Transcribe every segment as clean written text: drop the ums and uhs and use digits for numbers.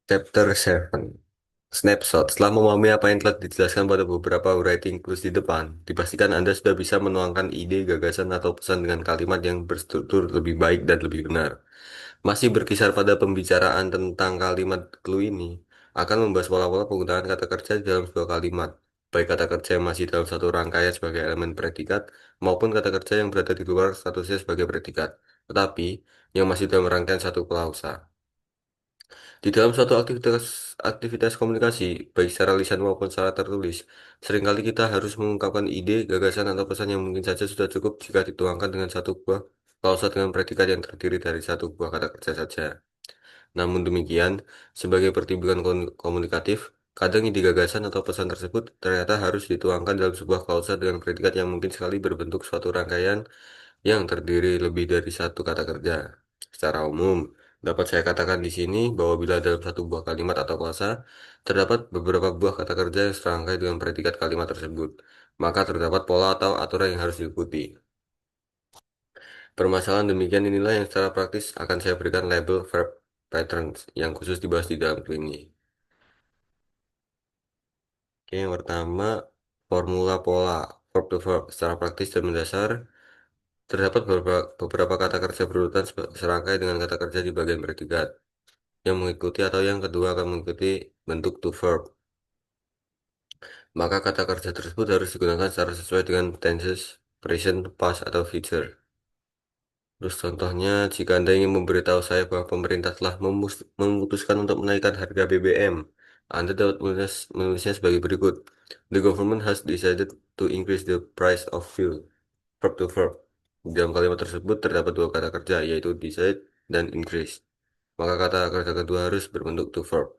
Chapter 7. Snapshot. Setelah memahami apa yang telah dijelaskan pada beberapa writing clues di depan, dipastikan Anda sudah bisa menuangkan ide, gagasan, atau pesan dengan kalimat yang berstruktur lebih baik dan lebih benar. Masih berkisar pada pembicaraan tentang kalimat clue ini, akan membahas pola-pola penggunaan kata kerja dalam sebuah kalimat, baik kata kerja yang masih dalam satu rangkaian sebagai elemen predikat, maupun kata kerja yang berada di luar statusnya sebagai predikat, tetapi yang masih dalam rangkaian satu klausa. Di dalam suatu aktivitas komunikasi, baik secara lisan maupun secara tertulis, seringkali kita harus mengungkapkan ide, gagasan, atau pesan yang mungkin saja sudah cukup jika dituangkan dengan satu buah klausa dengan predikat yang terdiri dari satu buah kata kerja saja. Namun demikian, sebagai pertimbangan komunikatif, kadang ide gagasan atau pesan tersebut ternyata harus dituangkan dalam sebuah klausa dengan predikat yang mungkin sekali berbentuk suatu rangkaian yang terdiri lebih dari satu kata kerja. Secara umum, dapat saya katakan di sini bahwa bila dalam satu buah kalimat atau klausa terdapat beberapa buah kata kerja yang serangkai dengan predikat kalimat tersebut, maka terdapat pola atau aturan yang harus diikuti. Permasalahan demikian inilah yang secara praktis akan saya berikan label verb patterns yang khusus dibahas di dalam ini. Oke, yang pertama, formula pola verb to verb secara praktis dan mendasar. Terdapat beberapa kata kerja berurutan serangkai dengan kata kerja di bagian predikat yang mengikuti atau yang kedua akan mengikuti bentuk to verb. Maka kata kerja tersebut harus digunakan secara sesuai dengan tenses, present, past, atau future. Terus contohnya, jika Anda ingin memberitahu saya bahwa pemerintah telah memutuskan untuk menaikkan harga BBM, Anda dapat menulisnya sebagai berikut. The government has decided to increase the price of fuel. Verb to verb. Di dalam kalimat tersebut terdapat dua kata kerja, yaitu decide dan increase. Maka kata kerja kedua harus berbentuk to verb.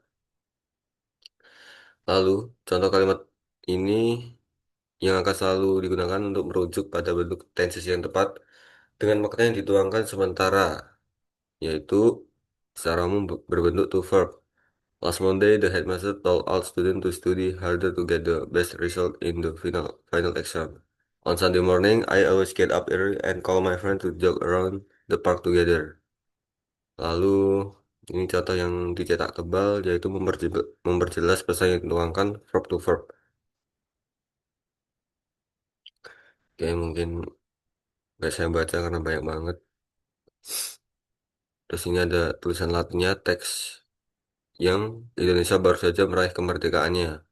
Lalu, contoh kalimat ini yang akan selalu digunakan untuk merujuk pada bentuk tenses yang tepat dengan makna yang dituangkan sementara, yaitu secara umum berbentuk to verb. Last Monday, the headmaster told all students to study harder to get the best result in the final exam. On Sunday morning, I always get up early and call my friend to jog around the park together. Lalu, ini contoh yang dicetak tebal, yaitu memperjelas pesan yang dituangkan verb to verb. Oke, mungkin nggak saya baca karena banyak banget. Terus ini ada tulisan Latinnya, teks yang Indonesia baru saja meraih kemerdekaannya.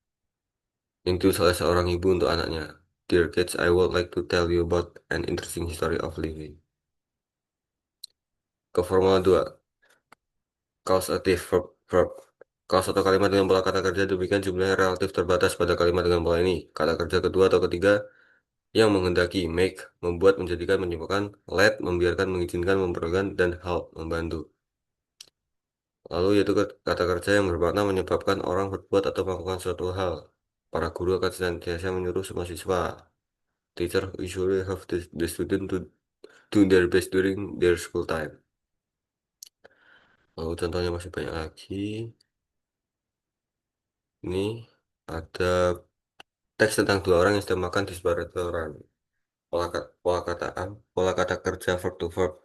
Yang ditulis oleh seorang ibu untuk anaknya. Dear kids, I would like to tell you about an interesting history of living. Ke formula 2, causative verb. Kaus atau kalimat dengan pola kata kerja demikian jumlahnya relatif terbatas pada kalimat dengan pola ini. Kata kerja kedua atau ketiga yang menghendaki, make, membuat, menjadikan, menyebabkan, let, membiarkan, mengizinkan, memerlukan, dan help, membantu. Lalu yaitu kata kerja yang bermakna menyebabkan orang berbuat atau melakukan suatu hal. Para guru akan senantiasa menyuruh semua siswa. Teacher usually have the student to do their best during their school time. Lalu contohnya masih banyak lagi. Ini ada teks tentang dua orang yang sedang makan di sebuah restoran. Pola kata kerja verb to verb.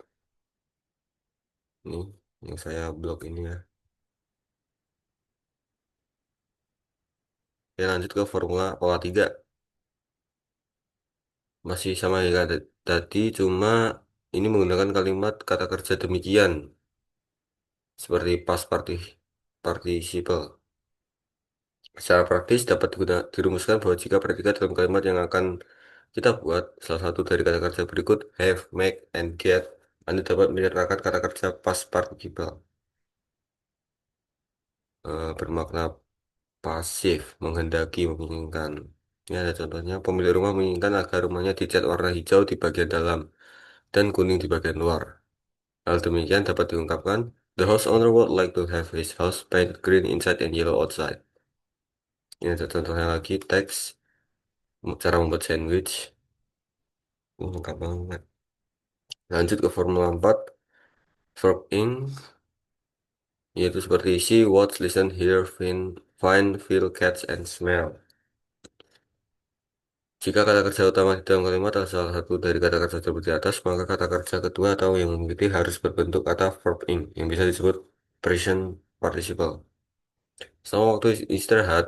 Ini yang saya blok ini ya. Ya lanjut ke formula pola 3. Masih sama ya tadi, cuma ini menggunakan kalimat kata kerja demikian. Seperti past participle. Secara praktis dapat dirumuskan bahwa jika predikat dalam kalimat yang akan kita buat, salah satu dari kata kerja berikut, have, make, and get, Anda dapat menyertakan kata kerja past participle. Bermakna pasif, menghendaki, menginginkan. Ini ada contohnya, pemilik rumah menginginkan agar rumahnya dicat warna hijau di bagian dalam dan kuning di bagian luar. Hal demikian dapat diungkapkan, the house owner would like to have his house painted green inside and yellow outside. Ini ada contohnya lagi, teks, cara membuat sandwich. Lengkap banget. Lanjut ke formula 4, verb in, yaitu seperti see, watch, listen, hear, find, feel, catch, and smell. Jika kata kerja utama di dalam kalimat adalah salah satu dari kata kerja tersebut di atas, maka kata kerja kedua atau yang mengikuti harus berbentuk kata verb in, yang bisa disebut present participle. Selama waktu istirahat,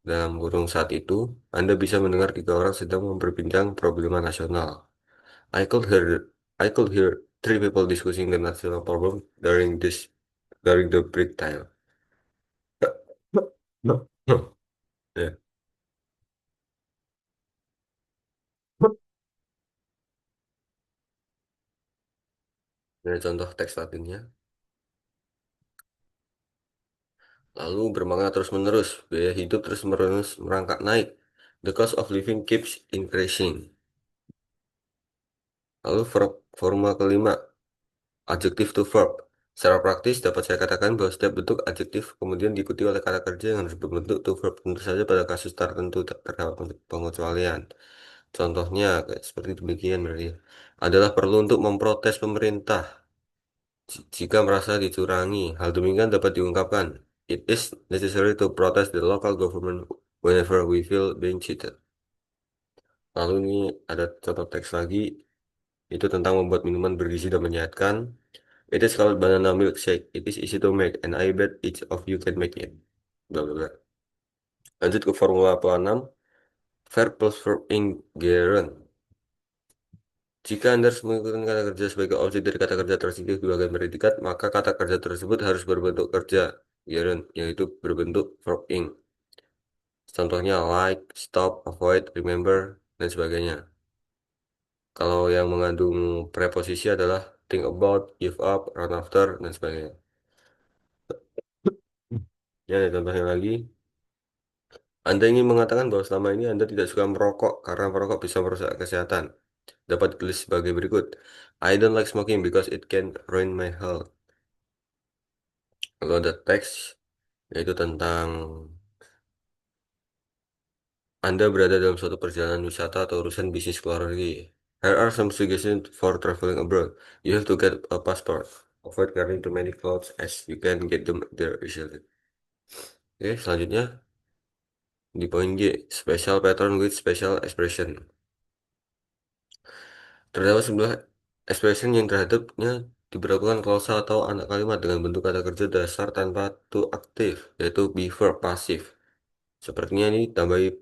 dalam kurung saat itu, Anda bisa mendengar tiga orang sedang memperbincang problema nasional. I could hear I could hear three people discussing the national problem during the break time. Ya. Ini contoh teks latinnya. Lalu bermakna terus-menerus, biaya hidup terus-menerus merangkak naik. The cost of living keeps increasing. Lalu verb forma kelima, adjective to verb. Secara praktis dapat saya katakan bahwa setiap bentuk adjektif kemudian diikuti oleh kata kerja yang harus berbentuk to verb. Tentu saja pada kasus tertentu terdapat pengecualian. Contohnya kayak seperti demikian berarti ya. Adalah perlu untuk memprotes pemerintah jika merasa dicurangi. Hal demikian dapat diungkapkan. It is necessary to protest the local government whenever we feel being cheated. Lalu ini ada contoh teks lagi, itu tentang membuat minuman bergizi dan menyehatkan. It is called banana milkshake. It is easy to make, and I bet each of you can make it. Bla bla bla. Lanjut ke formula enam. Verb plus verb in gerund. Jika Anda harus menggunakan kata kerja sebagai objek dari kata kerja tersebut di bagian predikat, maka kata kerja tersebut harus berbentuk kerja gerund, yaitu berbentuk verb in. Contohnya like, stop, avoid, remember, dan sebagainya. Kalau yang mengandung preposisi adalah think about, give up, run after, dan sebagainya. Ya, ada contohnya lagi. Anda ingin mengatakan bahwa selama ini Anda tidak suka merokok karena merokok bisa merusak kesehatan. Dapat ditulis sebagai berikut. I don't like smoking because it can ruin my health. Lalu ada teks, yaitu tentang Anda berada dalam suatu perjalanan wisata atau urusan bisnis keluar negeri. Here are some suggestions for traveling abroad. You have to get a passport. Avoid carrying too many clothes as you can get them there easily. Oke, selanjutnya di poin G, special pattern with special expression. Terdapat sebuah expression yang terhadapnya diberlakukan klausa atau anak kalimat dengan bentuk kata kerja dasar tanpa to aktif, yaitu be verb pasif. Sepertinya ini tambahi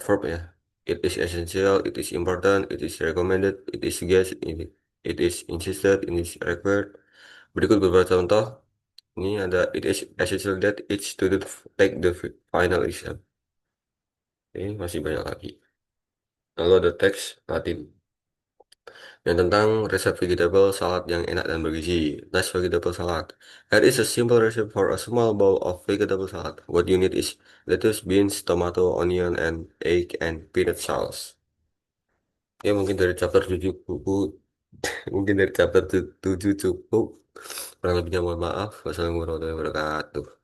verb ya. It is essential, it is important, it is recommended, it is suggested, it is insisted, it is required. Berikut beberapa contoh. Ini ada it is essential that each student take the final exam. Ini masih banyak lagi. Lalu ada teks Latin yang tentang resep vegetable salad yang enak dan bergizi. Nice vegetable salad. Here is a simple recipe for a small bowl of vegetable salad. What you need is lettuce, beans, tomato, onion, and egg and peanut sauce. Ya mungkin dari chapter 7 buku, mungkin dari chapter 7 cukup. Kurang lebihnya mohon maaf. Wassalamualaikum warahmatullahi wabarakatuh.